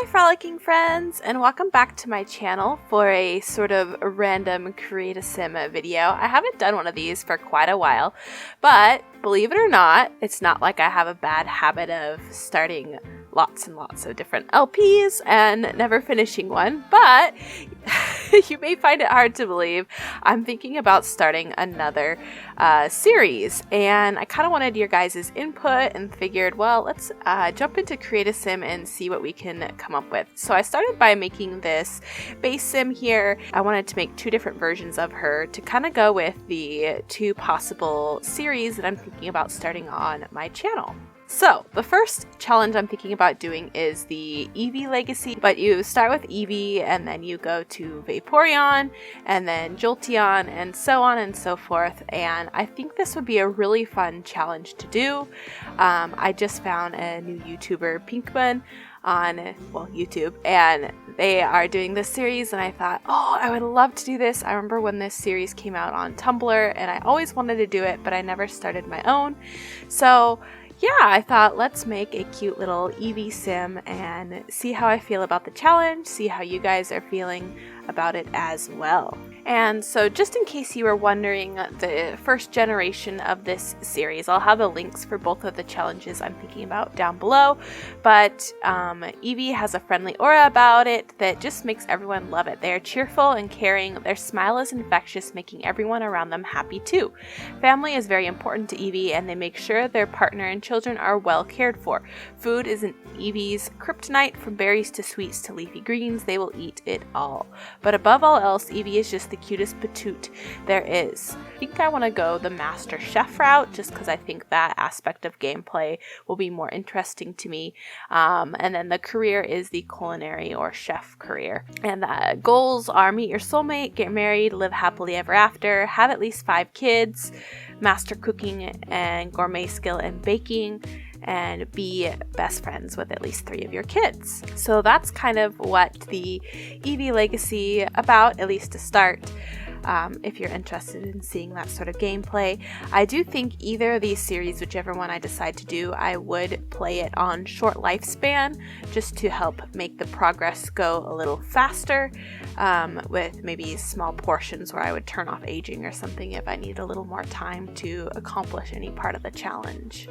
Hi frolicking friends, and welcome back to my channel for a sort of random create a sim video. I haven't done one of these for quite a while, but believe it or not, it's not like I have a bad habit of starting lots and lots of different LPs and never finishing one, but you may find it hard to believe I'm thinking about starting another series, and I kind of wanted your guys' input and figured, well, let's jump into Create a Sim and see what we can come up with. So I started by making this base sim here. I wanted to make two different versions of her to kind of go with the two possible series that I'm thinking about starting on my channel. So, the first challenge I'm thinking about doing is the Eevee Legacy, but you start with Eevee and then you go to Vaporeon and then Jolteon and so on and so forth, and I think this would be a really fun challenge to do. I just found a new YouTuber, Pinkman, on YouTube, and they are doing this series, and I thought, oh, I would love to do this. I remember when this series came out on Tumblr and I always wanted to do it, but I never started my own. So yeah, I thought let's make a cute little Eevee sim and see how I feel about the challenge, see how you guys are feeling about it as well. And so just in case you were wondering, the first generation of this series, I'll have the links for both of the challenges I'm thinking about down below, but Eevee has a friendly aura about it that just makes everyone love it. They are cheerful and caring, their smile is infectious, making everyone around them happy too. Family is very important to Eevee, and they make sure their partner and children are well cared for. Food is an Eevee's kryptonite. From berries to sweets to leafy greens, they will eat it all. But above all else, Eevee is just the cutest patoot there is. I think I want to go the Master Chef route just because I think that aspect of gameplay will be more interesting to me. And then the career is the culinary or chef career. And the goals are meet your soulmate, get married, live happily ever after, have at least 5 kids, master cooking and gourmet skill in baking, and be best friends with at least 3 of your kids. So that's kind of what the Eevee Legacy about, at least to start. If you're interested in seeing that sort of gameplay, I do think either of these series, whichever one I decide to do, I would play it on short lifespan just to help make the progress go a little faster, with maybe small portions where I would turn off aging or something if I need a little more time to accomplish any part of the challenge.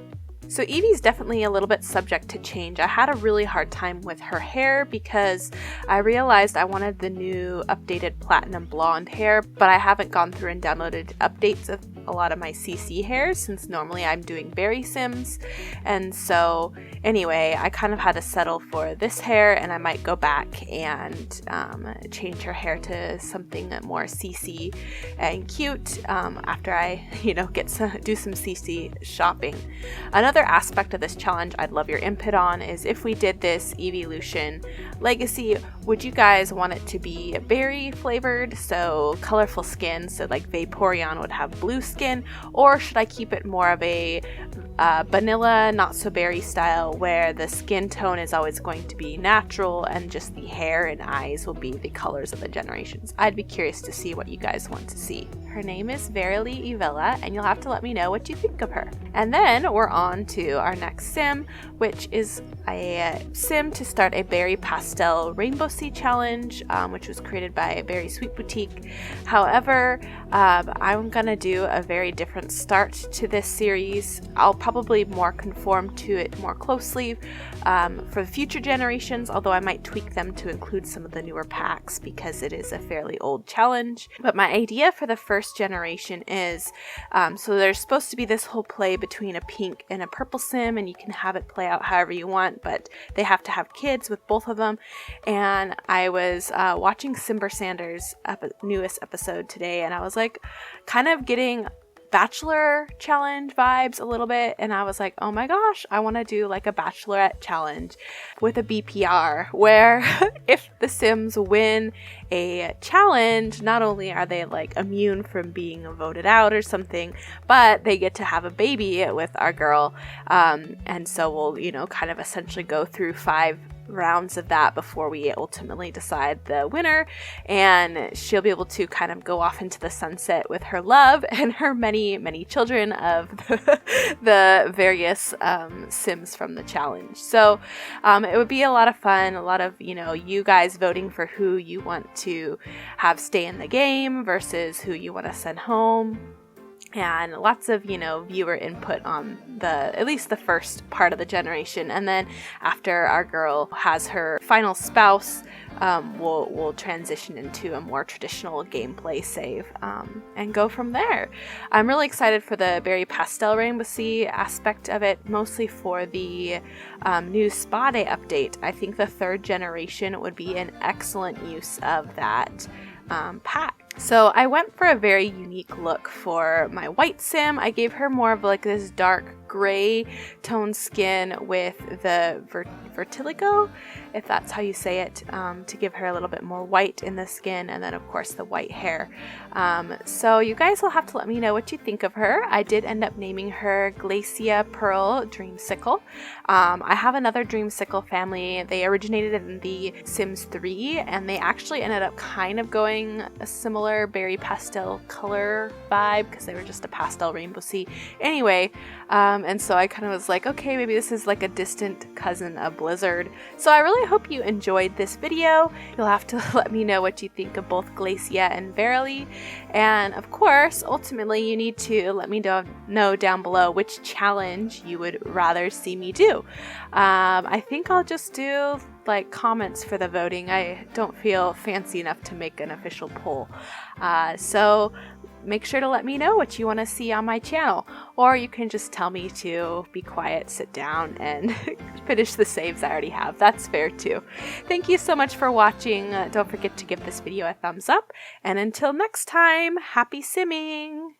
So Eevee's definitely a little bit subject to change. I had a really hard time with her hair because I realized I wanted the new updated platinum blonde hair, but I haven't gone through and downloaded updates of a lot of my CC hairs since normally I'm doing berry sims. And so anyway, I kind of had to settle for this hair, and I might go back and change her hair to something more CC and cute after I, do some CC shopping. Another aspect of this challenge I'd love your input on is if we did this Eeveelution Legacy, would you guys want it to be berry flavored, so colorful skin, so like Vaporeon would have blue skin, or should I keep it more of a vanilla, not so berry style where the skin tone is always going to be natural and just the hair and eyes will be the colors of the generations? I'd be curious to see what you guys want to see. Her name is Verily Evella, and you'll have to let me know what you think of her. And then we're on to our next sim, which is a sim to start a Berry Pastel Rainbow Sea Challenge, which was created by a Berry Sweet Boutique. However, I'm gonna do a very different start to this series. I'll probably more conform to it more closely for the future generations, although I might tweak them to include some of the newer packs because it is a fairly old challenge. But my idea for the first generation is, so there's supposed to be this whole play between a pink and a purple sim, and you can have it play out however you want, but they have to have kids with both of them. And I was watching Simber Sanders' newest episode today, and I was like kind of getting Bachelor challenge vibes a little bit, and I was like, oh my gosh, I want to do like a Bachelorette challenge with a BPR where if the Sims win a challenge, not only are they like immune from being voted out or something, but they get to have a baby with our girl, and so we'll kind of essentially go through 5 rounds of that before we ultimately decide the winner, and she'll be able to kind of go off into the sunset with her love and her many children of the various Sims from the challenge. So it would be a lot of fun, a lot of, you guys voting for who you want to have stay in the game versus who you want to send home. And lots of, viewer input on at least the first part of the generation. And then after our girl has her final spouse, we'll transition into a more traditional gameplay save and go from there. I'm really excited for the Berry Pastel Rainbow Sea aspect of it, mostly for the new Spa Day update. I think the 3rd generation would be an excellent use of that pack. So I went for a very unique look for my white sim. I gave her more of like this dark gray tone skin with the vertiligo, if that's how you say it, to give her a little bit more white in the skin, and then of course the white hair. So you guys will have to let me know what you think of her. I did end up naming her Glacia Pearl Dreamsicle. I have another Dreamsicle family. They originated in the Sims 3, and they actually ended up kind of going a similar berry pastel color vibe because they were just a pastel rainbow sea. Anyway, and so I kind of was like, okay, maybe this is like a distant cousin of Blizzard. So I really hope you enjoyed this video. You'll have to let me know what you think of both Glacia and Verily. And of course, ultimately, you need to let me know down below which challenge you would rather see me do. I think I'll just do like comments for the voting. I don't feel fancy enough to make an official poll. So make sure to let me know what you want to see on my channel, or you can just tell me to be quiet, sit down, and finish the saves I already have. That's fair too. Thank you so much for watching. Don't forget to give this video a thumbs up, and until next time, happy simming!